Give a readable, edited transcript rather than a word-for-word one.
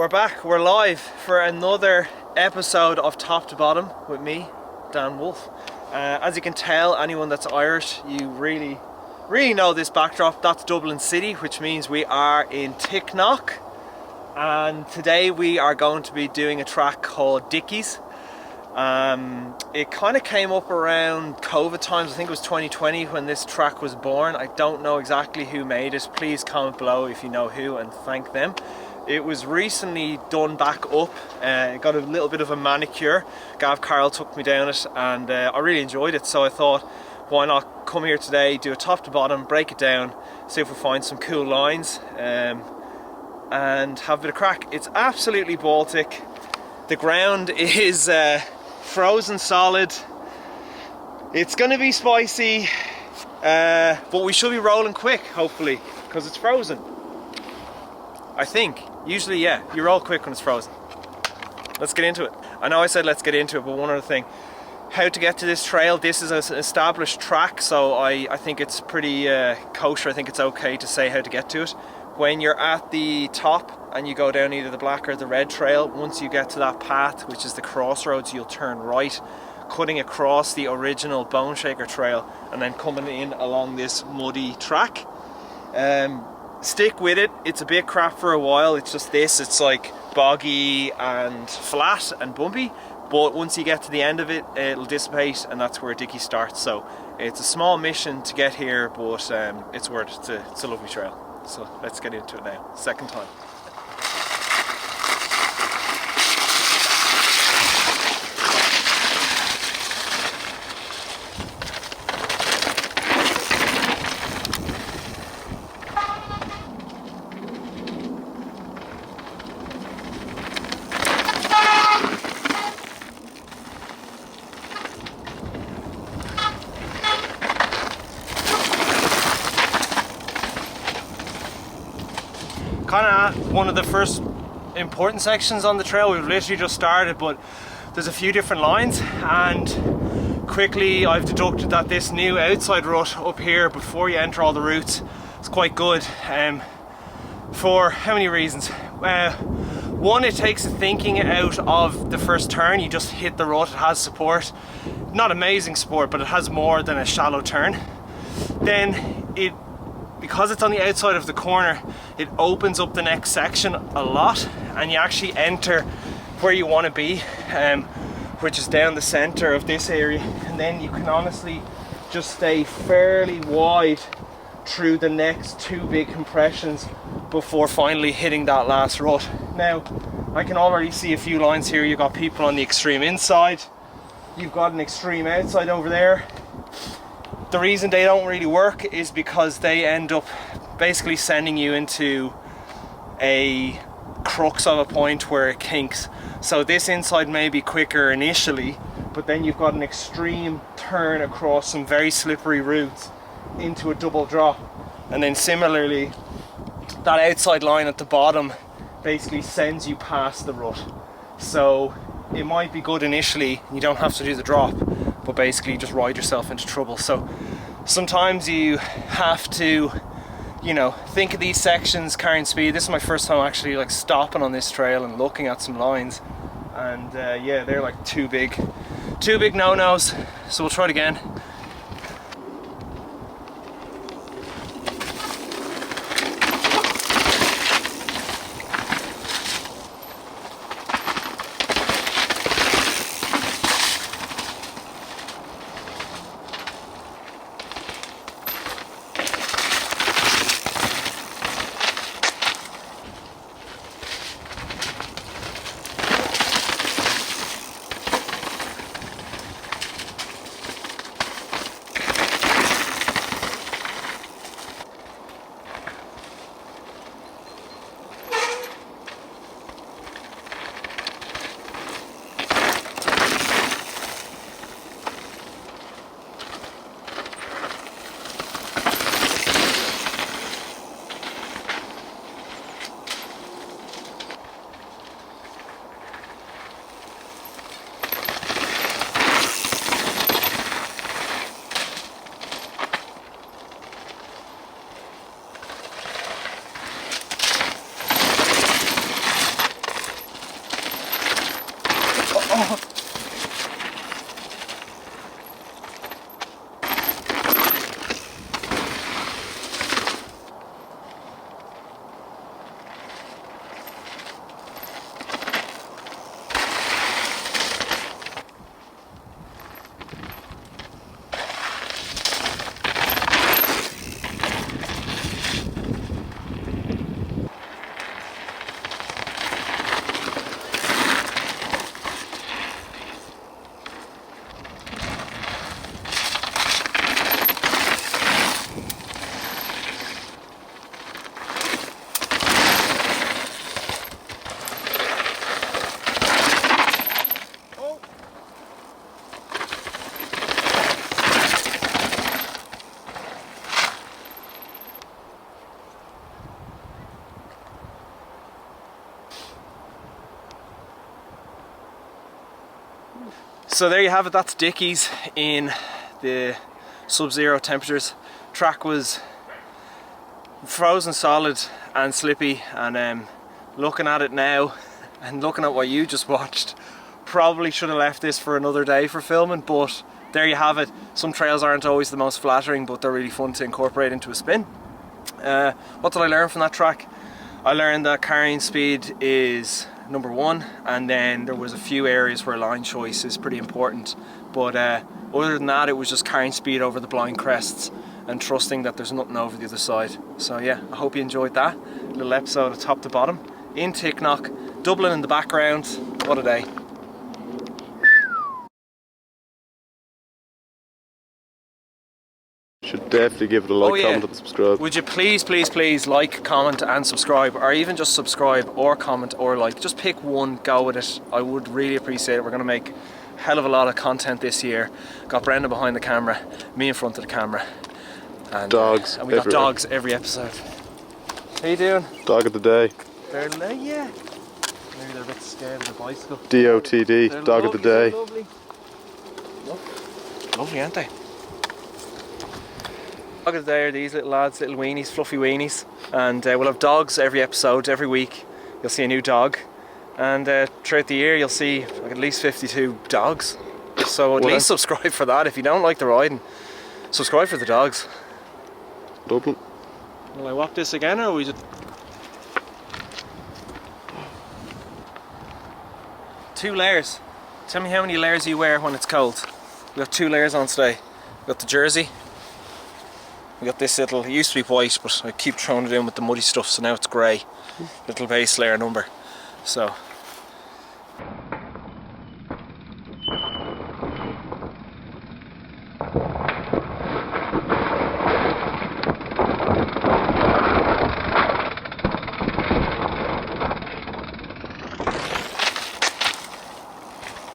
we're back, we're live for another episode of Top to Bottom with me, Dan Wolfe. As you can tell, anyone that's Irish, you really know this backdrop. That's Dublin City, which means we are in Ticknock. And today we are going to be doing a track called Dickies. It kind of came up around COVID times. I think it was 2020 when this track was born. I don't know exactly who made it. Please comment below if you know who and thank them. It was recently done back up. It got a little bit of a manicure. Gav Carroll took me down it and I really enjoyed it. So I thought, why not come here today, do a top to bottom, break it down, see if we find some cool lines and have a bit of crack. It's absolutely Baltic. The ground is frozen solid. It's gonna be spicy, but we should be rolling quick, hopefully, because it's frozen. I think. Usually, yeah, you roll quick when it's frozen. Let's get into it. I know I said let's get into it, but one other thing. How to get to this trail. This is an established track, so I think it's pretty kosher. I think it's okay to say how to get to it. When you're at the top and you go down either the black or the red trail, once you get to that path, which is the crossroads, you'll turn right, cutting across the original Bone Shaker trail and then coming in along this muddy track. Stick with it. It's a bit crap for a while. It's just this. It's like boggy and flat and bumpy. But once you get to the end of it, it'll dissipate, and that's where Dickies starts. So it's a small mission to get here, but it's worth it. It's a lovely trail. So let's get into it now. Second time. Kind of one of the first important sections on the trail. We've literally just started, but there's a few different lines, and quickly I've deducted that this new outside rut up here before you enter all the routes is quite good for how many reasons. One, it takes the thinking out of the first turn. You just hit the rut. It has support, not amazing support, but it has more than a shallow turn. Then because it's on the outside of the corner, it opens up the next section a lot, and you actually enter where you want to be, which is down the center of this area, and then you can honestly just stay fairly wide through the next two big compressions before finally hitting that last rut. Now, I can already see a few lines here. You've got people on the extreme inside, you've got an extreme outside over there. The reason they don't really work is because they end up basically sending you into a crux of a point where it kinks. So this inside may be quicker initially, but then you've got an extreme turn across some very slippery routes into a double drop. And then similarly, that outside line at the bottom basically sends you past the rut. So it might be good initially, you don't have to do the drop, but basically just ride yourself into trouble. So sometimes you have to, think of these sections carrying speed. This is my first time actually like stopping on this trail and looking at some lines, and yeah, they're like two big no-nos. So we'll try it again. Oh. So there you have it, that's Dickies in the sub-zero temperatures. Track was frozen solid and slippy, and looking at it now and looking at what you just watched, probably should have left this for another day for filming, but there you have it. Some trails aren't always the most flattering, but they're really fun to incorporate into a spin. What did I learn from that track? I learned that carrying speed is number one, and then there was a few areas where line choice is pretty important, but other than that, it was just carrying speed over the blind crests and trusting that there's nothing over the other side. So yeah, I hope you enjoyed that little episode of top to bottom in Ticknock, Dublin in the background. What a day. Should definitely give it a like, Oh, yeah. comment and subscribe. Would you please like, comment and subscribe, or even just subscribe or comment or like, just pick one, go with it. I would really appreciate it. We're going to make a hell of a lot of content this year. Got Brenda behind the camera, me in front of the camera, and dogs and we got everywhere. dogs every episode. How you doing? Dog of the day. They're yeah. Maybe they're a bit scared of the bicycle. DOTD, They're dog of the lovely, day. they're lovely. Lovely, aren't they? Dog of the day are these little lads, little weenies, fluffy weenies, and we'll have dogs every episode, every week. You'll see a new dog, and throughout the year you'll see like at least 52 dogs. So at least subscribe for that. If you don't like the riding, subscribe for the dogs. Dublin. Will I whop this again, or are we just... 2 layers. Tell me how many layers you wear when it's cold. We got 2 layers on today. We got the jersey. We got this little, it used to be white, but I keep throwing it in with the muddy stuff, so now it's grey. Little base layer number. So